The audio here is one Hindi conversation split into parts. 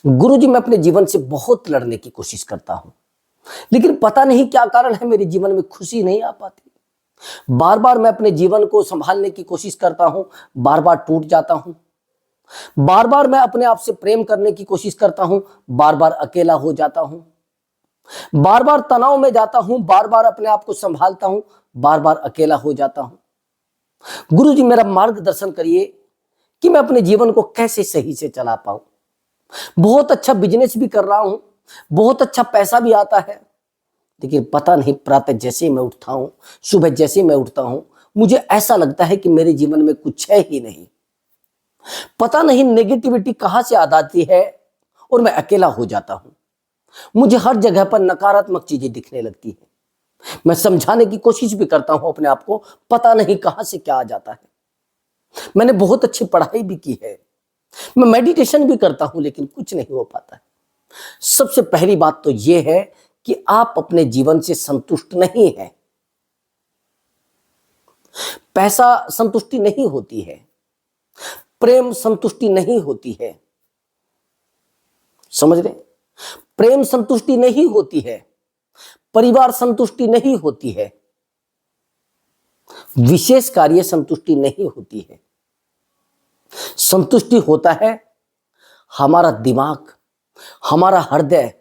गुरुजी, मैं अपने जीवन से बहुत लड़ने की कोशिश करता हूं, लेकिन पता नहीं क्या कारण है, मेरे जीवन में खुशी नहीं आ पाती। बार बार मैं अपने जीवन को संभालने की कोशिश करता हूं, बार बार टूट जाता हूं। बार बार मैं अपने आप से प्रेम करने की कोशिश करता हूं, बार बार अकेला हो जाता हूं। बार बार तनाव में जाता हूं, बार बार अपने आप को संभालता हूं, बार बार अकेला हो जाता हूं। गुरुजी, मेरा मार्गदर्शन करिए कि मैं अपने जीवन को कैसे सही से चला पाऊं। बहुत अच्छा बिजनेस भी कर रहा हूं, बहुत अच्छा पैसा भी आता है, लेकिन पता नहीं प्रातः जैसे ही मैं उठता हूं, सुबह जैसे ही मैं उठता हूं, मुझे ऐसा लगता है कि मेरे जीवन में कुछ है ही नहीं। पता नहीं नेगेटिविटी कहां से आ जाती है और मैं अकेला हो जाता हूं। मुझे हर जगह पर नकारात्मक चीजें दिखने लगती है। मैं समझाने की कोशिश भी करता हूं अपने आप को, पता नहीं कहां से क्या आ जाता है। मैंने बहुत अच्छी पढ़ाई भी की है, मैं मेडिटेशन भी करता हूं, लेकिन कुछ नहीं हो पाता है। सबसे पहली बात तो यह है कि आप अपने जीवन से संतुष्ट नहीं हैं। पैसा संतुष्टि नहीं होती है, प्रेम संतुष्टि नहीं होती है। समझ रहे? प्रेम संतुष्टि नहीं होती है, परिवार संतुष्टि नहीं होती है, विशेष कार्य संतुष्टि नहीं होती है। संतुष्टि होता है हमारा दिमाग, हमारा हृदय,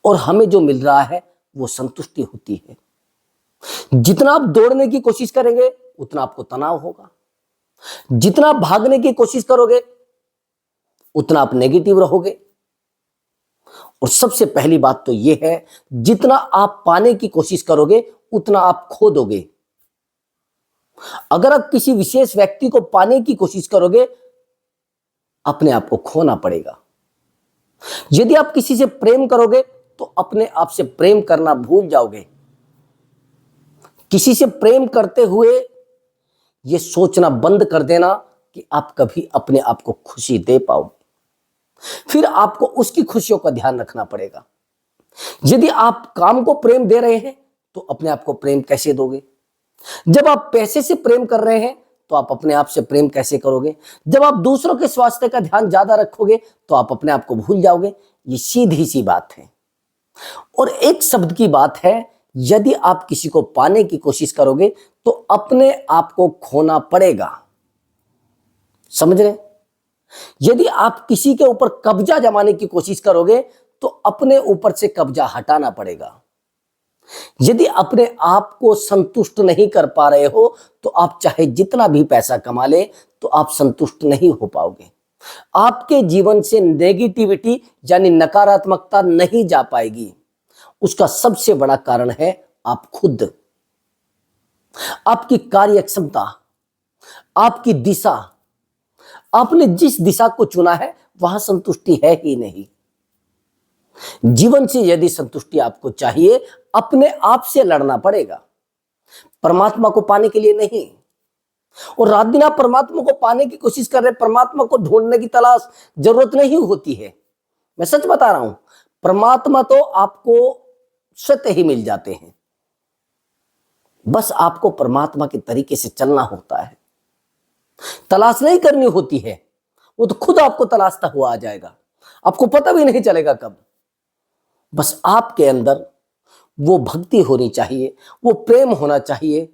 और हमें जो मिल रहा है वो संतुष्टि होती है। जितना आप दौड़ने की कोशिश करेंगे उतना आपको तनाव होगा, जितना आप भागने की कोशिश करोगे उतना आप नेगेटिव रहोगे। और सबसे पहली बात तो यह है, जितना आप पाने की कोशिश करोगे उतना आप खो दोगे। अगर आप किसी विशेष व्यक्ति को पाने की कोशिश करोगे, अपने आप को खोना पड़ेगा। यदि आप किसी से प्रेम करोगे तो अपने आप से प्रेम करना भूल जाओगे। किसी से प्रेम करते हुए यह सोचना बंद कर देना कि आप कभी अपने आप को खुशी दे पाओगे। फिर आपको उसकी खुशियों का ध्यान रखना पड़ेगा। यदि आप काम को प्रेम दे रहे हैं तो अपने आप को प्रेम कैसे दोगे? जब आप पैसे से प्रेम कर रहे हैं तो आप अपने आप से प्रेम कैसे करोगे? जब आप दूसरों के स्वास्थ्य का ध्यान ज्यादा रखोगे तो आप अपने आप को भूल जाओगे। ये सीधी सी बात है। और एक शब्द की बात है, यदि आप किसी को पाने की कोशिश करोगे तो अपने आप को खोना पड़ेगा। समझ रहे? यदि आप किसी के ऊपर कब्जा जमाने की कोशिश करोगे तो अपने ऊपर से कब्जा हटाना पड़ेगा। यदि अपने आप को संतुष्ट नहीं कर पा रहे हो तो आप चाहे जितना भी पैसा कमा ले तो आप संतुष्ट नहीं हो पाओगे। आपके जीवन से नेगेटिविटी यानी नकारात्मकता नहीं जा पाएगी। उसका सबसे बड़ा कारण है आप खुद। आपकी कार्य क्षमता, आपकी दिशा, आपने जिस दिशा को चुना है वहां संतुष्टि है ही नहीं। जीवन से यदि संतुष्टि आपको चाहिए, अपने आप से लड़ना पड़ेगा, परमात्मा को पाने के लिए नहीं। और रात दिन आप परमात्मा को पाने की कोशिश कर रहे हैं, परमात्मा को ढूंढने की तलाश जरूरत नहीं होती है। मैं सच बता रहा हूं, परमात्मा तो आपको स्वतः ही मिल जाते हैं। बस आपको परमात्मा के तरीके से चलना होता है, तलाश नहीं करनी होती है। वो तो खुद आपको तलाशता हुआ आ जाएगा, आपको पता भी नहीं चलेगा कब। बस आपके अंदर वो भक्ति होनी चाहिए, वो प्रेम होना चाहिए,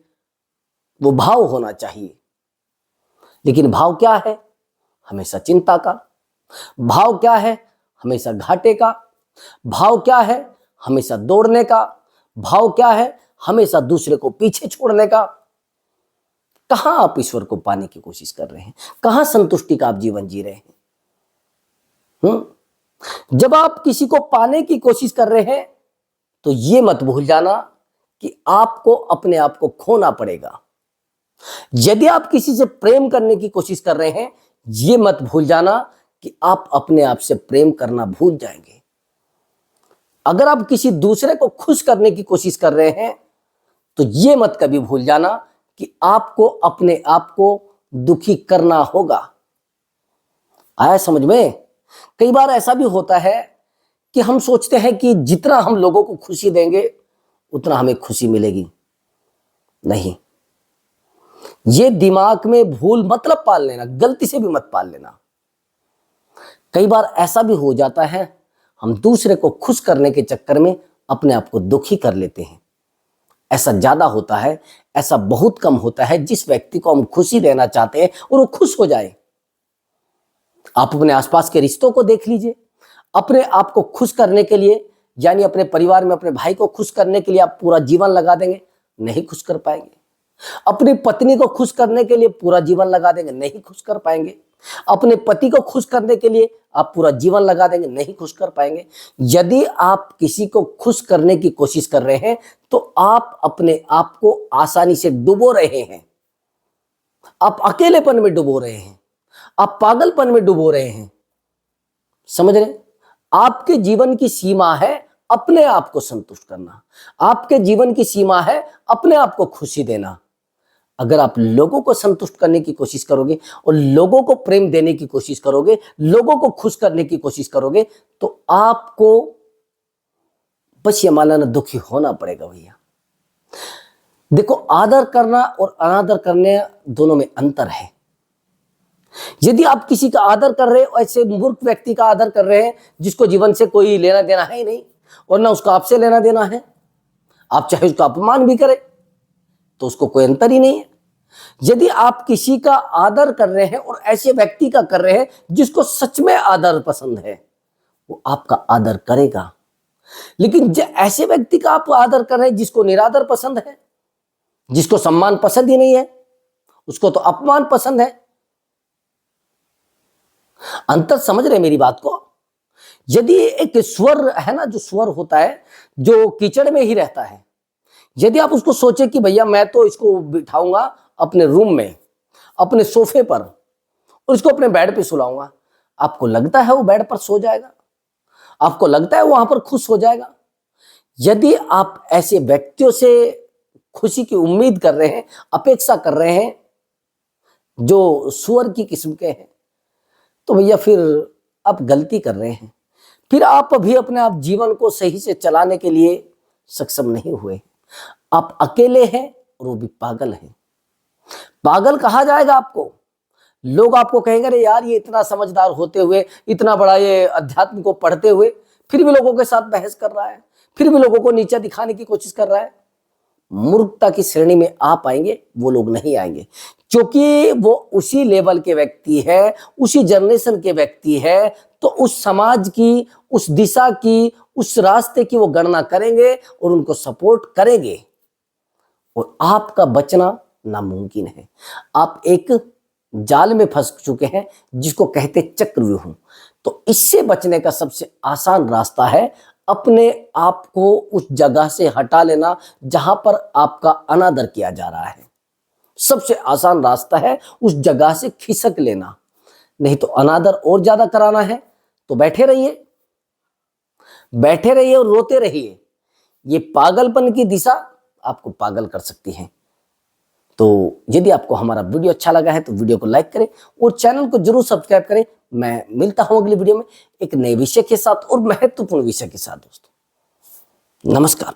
वो भाव होना चाहिए। लेकिन भाव क्या है? हमेशा चिंता का। भाव क्या है? हमेशा घाटे का। भाव क्या है? हमेशा दौड़ने का। भाव क्या है? हमेशा दूसरे को पीछे छोड़ने का। कहां आप ईश्वर को पाने की कोशिश कर रहे हैं? कहां संतुष्टि का आप जीवन जी रहे हैं? जब आप किसी को पाने की कोशिश कर रहे हैं तो यह मत भूल जाना कि आपको अपने आप को खोना पड़ेगा। यदि आप किसी से प्रेम करने की कोशिश कर रहे हैं, यह मत भूल जाना कि आप अपने आप से प्रेम करना भूल जाएंगे। अगर आप किसी दूसरे को खुश करने की कोशिश कर रहे हैं तो यह मत कभी भूल जाना कि आपको अपने आप को दुखी करना होगा। आया समझ में? कई बार ऐसा भी होता है कि हम सोचते हैं कि जितना हम लोगों को खुशी देंगे उतना हमें खुशी मिलेगी। नहीं, ये दिमाग में भूल मतलब पाल लेना, गलती से भी मत पाल लेना। कई बार ऐसा भी हो जाता है, हम दूसरे को खुश करने के चक्कर में अपने आप को दुखी कर लेते हैं। ऐसा ज्यादा होता है, ऐसा बहुत कम होता है जिस व्यक्ति को हम खुशी देना चाहते हैं और वो खुश हो जाए। आप अपने आसपास के रिश्तों को देख लीजिए, अपने आप को खुश करने के लिए, यानी अपने परिवार में अपने भाई को खुश करने के लिए आप पूरा जीवन लगा देंगे, नहीं खुश कर पाएंगे। अपनी पत्नी को खुश करने के लिए पूरा जीवन लगा देंगे, नहीं खुश कर पाएंगे। अपने पति को खुश करने के लिए आप पूरा जीवन लगा देंगे, नहीं खुश कर पाएंगे। यदि आप किसी को खुश करने की कोशिश कर रहे हैं तो आप अपने आप को आसानी से डुबो रहे हैं। आप अकेलेपन में डुबो रहे हैं, आप पागलपन में डुबो रहे हैं। समझ रहे? आपके जीवन की सीमा है अपने आप को संतुष्ट करना, आपके जीवन की सीमा है अपने आप को खुशी देना। अगर आप लोगों को संतुष्ट करने की कोशिश करोगे और लोगों को प्रेम देने की कोशिश करोगे, लोगों को खुश करने की कोशिश करोगे, तो आपको बस ये मानना दुखी होना पड़ेगा भैया। देखो, आदर करना और अनादर करने दोनों में अंतर है। यदि आप किसी का आदर कर रहे हो, ऐसे मूर्ख व्यक्ति का आदर कर रहे हैं जिसको जीवन से कोई लेना देना है ही नहीं और ना उसको आपसे लेना देना है, आप चाहे उसका अपमान भी करें तो उसको कोई अंतर ही नहीं है। यदि आप किसी का आदर कर रहे हैं और ऐसे व्यक्ति का कर रहे हैं जिसको सच में आदर पसंद है, वो आपका आदर करेगा। लेकिन ऐसे व्यक्ति का आप आदर कर रहे हैं जिसको निरादर पसंद है, जिसको सम्मान पसंद ही नहीं है, उसको तो अपमान पसंद है। अंतर समझ रहे मेरी बात को? यदि एक स्वर है ना, जो स्वर होता है जो कीचड़ में ही रहता है, यदि आप उसको सोचे कि भैया मैं तो इसको बिठाऊंगा अपने रूम में, अपने सोफे पर, और इसको अपने बेड पे सुलाऊंगा, आपको लगता है वो बेड पर सो जाएगा? आपको लगता है वहां पर खुश हो जाएगा? यदि आप ऐसे व्यक्तियों से खुशी की उम्मीद कर रहे हैं, अपेक्षा कर रहे हैं जो सुअर की किस्म के हैं, तो भैया फिर आप गलती कर रहे हैं। फिर आप अभी अपने आप जीवन को सही से चलाने के लिए सक्षम नहीं हुए। आप अकेले हैं और वो भी पागल हैं। पागल कहा जाएगा आपको, लोग आपको कहेंगे अरे यार ये इतना समझदार होते हुए, इतना बड़ा ये अध्यात्म को पढ़ते हुए फिर भी लोगों के साथ बहस कर रहा है, फिर भी लोगों को नीचा दिखाने की कोशिश कर रहा है। मूर्खता की श्रेणी में आप आएंगे, वो लोग नहीं आएंगे, क्योंकि वो उसी लेवल के व्यक्ति है, उसी जनरेशन के व्यक्ति है, तो उस समाज की, उस दिशा की, उस रास्ते की वो गणना करेंगे और उनको सपोर्ट करेंगे, और आपका बचना नामुमकिन है। आप एक जाल में फंस चुके हैं जिसको कहते चक्रव्यूह। तो इससे बचने का सबसे आसान रास्ता है अपने आप को उस जगह से हटा लेना जहां पर आपका अनादर किया जा रहा है। सबसे आसान रास्ता है उस जगह से खिसक लेना। नहीं तो अनादर और ज्यादा कराना है तो बैठे रहिए और रोते रहिए। ये पागलपन की दिशा आपको पागल कर सकती है। तो यदि आपको हमारा वीडियो अच्छा लगा है तो वीडियो को लाइक करें और चैनल को जरूर सब्सक्राइब करें। मैं मिलता हूं अगले वीडियो में एक नए विषय के साथ और महत्वपूर्ण विषय के साथ दोस्तों। नमस्कार।